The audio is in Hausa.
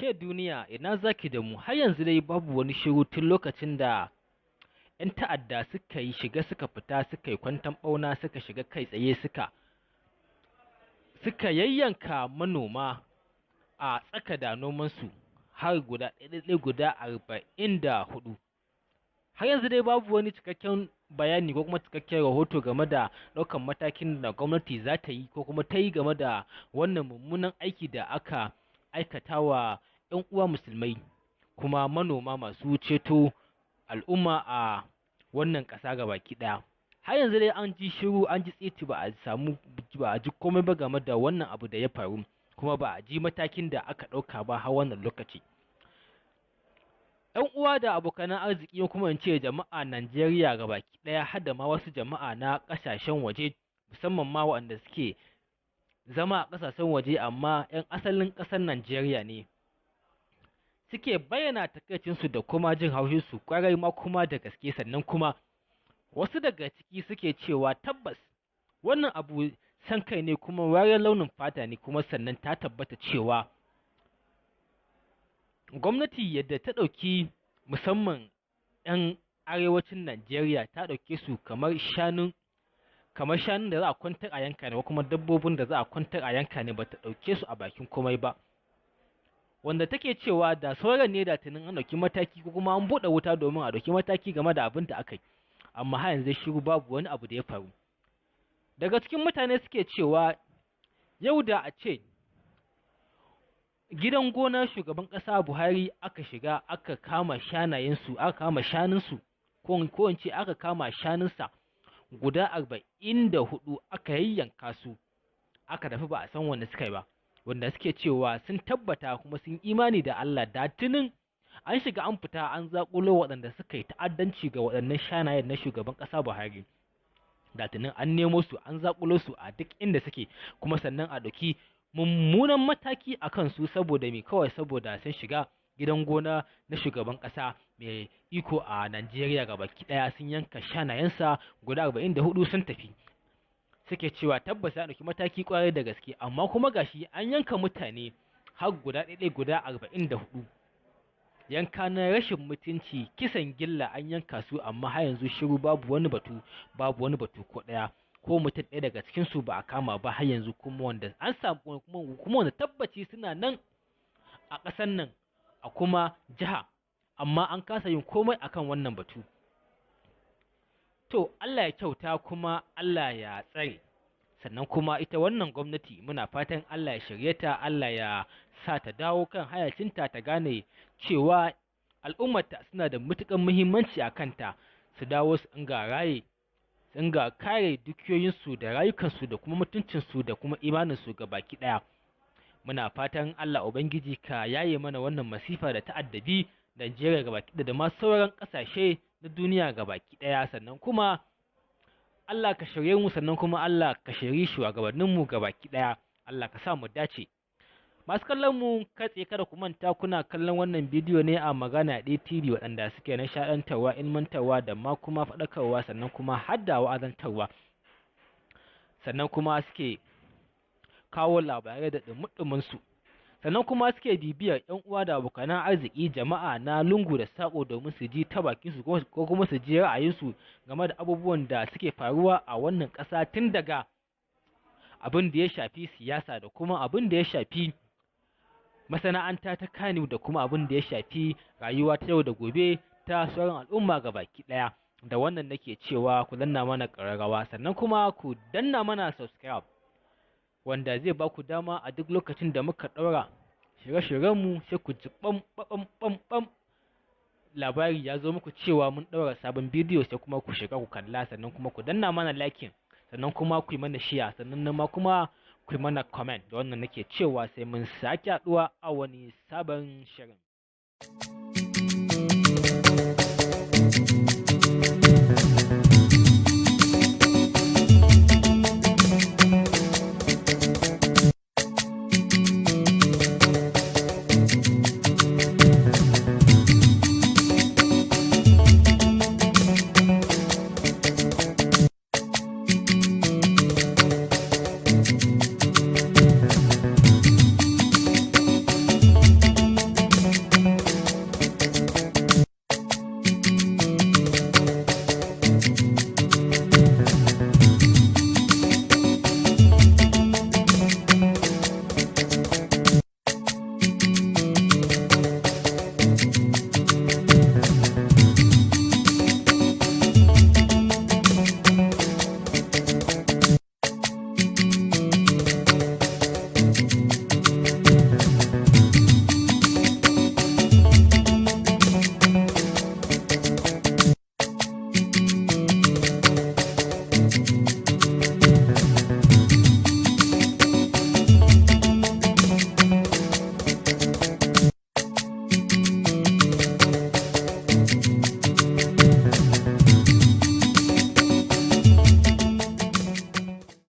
Ke duniya ina zaki da mu har yanzu dai babu wani shiru tun lokacin da 'yan ta'adda suka yi shiga suka fita suka yi kwanton ɓauna suka shiga kai tsaye suka yayyanka manoma a tsaka da nomansu har guda ɗaiɗaiɗai guda 44. Har yanzu dai babu wani cikakken bayani ko kuma cikakken rahoto game da ɗaukan matakin da gwamnati za ta yi ko kuma ta yi game da wannan mummunan aiki da aka aikata wa 'yan uwa musulmai kuma manoma masu ceto al'umma a wannan ƙasa gabaki ɗaya. Har yanzu dai an ji shiru an ji tsiti ba a ji komai ba game da wannan abu da ya faru kuma ba a ji matakin da aka ɗauka ba har wannan lokaci. 'Yan uwa da abokan arziki kuma in ce jama'a Najeriya gabaki ɗaya har da ma wasu jama'a na ƙasashen waje musamman ma waɗanda suke zama a ƙasashen waje amma 'yan asalin ƙasar Najeriya ne suke bayyana takaicinsu da kuma jin haushinsu kwarai ma kuma da gaske, sannan kuma wasu daga ciki suke cewa tabbas wannan abu san kai ne kuma wariyar launin fata ne, kuma sannan ta tabbata cewa gwamnati yadda ta ɗauki musamman 'yan arewacin Najeriya ta ɗauke su kamar shanun da za a kwantar a yanka ne ko kuma dabbobin da za a kwantar a yanka ne, ba ta ɗauke su a bakin komai ba, wanda take cewa da sauran ne da tunin an ɗauki mataki ko kuma an buɗe wuta domin a ɗauki mataki game da abin da aka yi, amma har yanzu shiru babu wani abu da ya faru. Daga cikin mutane suke cewa yau da a ce gidan gonar shugaban ƙasa Buhari aka shiga aka kama shanunsu ko in ce aka kama shanunsa guda 44 aka yayyanka su aka tafi ba a san wanda suka yi ba, wanda suke cewa sun tabbata kuma sun imani da Allah da tunin an shiga an fita an zaƙulo waɗanda suka yi ta'addanci ga waɗannan shanayen na shugaban ƙasa Buhari, da tunin an nemo su an zaƙulo su a duk inda suke kuma sannan a ɗauki mummunan mataki a kansu saboda me kawai saboda sun shiga gidan gona na shugaban ƙasa mai iko a Najeriya gabaki ɗaya sun yanka shanayensa guda 44 sun tafi. Suke cewa tabbas ya ɗauki mataki ƙwarai da gaske, amma kuma gashi an yanka mutane har guda 44, yanka na rashin mutunci, kisan gilla an yanka su, amma har yanzu shiru babu wani batu ko ɗaya, ko mutum ɗaya daga cikin su ba a kama ba har yanzu, kuma wanda an samu kuma wanda tabbaci suna nan a ƙasar nan a kuma jiha, amma an kasa yin komai akan wannan batu. To Allah ya kyauta kuma Allah ya tsare, sannan kuma ita wannan gwamnati muna fatan Allah ya shirye ta, Allah ya sa ta dawo kan hayacinta, ta gane cewa al'ummarta suna da matuƙar muhimmanci a kanta, su dawo su inga kare dukiyoyinsu da rayukansu da kuma mutuncinsu da kuma imaninsu ga baki ɗaya. Muna fatan Allah Ubangiji ka yaye mana wannan masifa da ta'addabi Najeriya ga baki da ma sauran ƙasashe na duniya ga baki ɗaya, sannan kuma Allah ka shirye mu, sannan kuma Allah ka shirye shugabanninmu ga baki ɗaya, Allah ka sa mu dace. Masu kallon mu katse kada ku manta kuna kallon wannan bidiyo ne a Maganata TV, waɗanda suke nishaɗantarwa, ilmantarwa da ma kuma faɗakarwa, sannan kuma hadda wa'azantarwa, sannan kuma suke kawo labarai da ɗumuɗumin su, sannan kuma suke bibiyar 'yan uwa da abokan arziki jama'a na lungu da sako domin su ji ta bakin su ko kuma su ji ra'ayinsu game da abubuwan da suke faruwa a wannan ƙasa, tun daga abin da ya shafi siyasa da kuma abin da ya shafi masana'anta ta Kannywood da kuma abin da ya shafi rayuwa ta yau da gobe ta sauran al'umma ga baki ɗaya. Da wannan nake cewa ku danna mana ƙararrawa, sannan kuma ku danna mana subscribe, wanda zai ba ku dama a duk lokacin da muka ɗaura shirye-shiryenmu sai ku ji ɓam labari ya zo muku cewa mun ɗaura sabon bidiyo, sai kuma ku shiga ku kalla, sannan kuma ku danna mana liking, sannan kuma ku yi mana share, sannan ma kuma ku yi mana comment. Da wannan nake cewa sai mun sake haɗuwa a wani sabon shirin.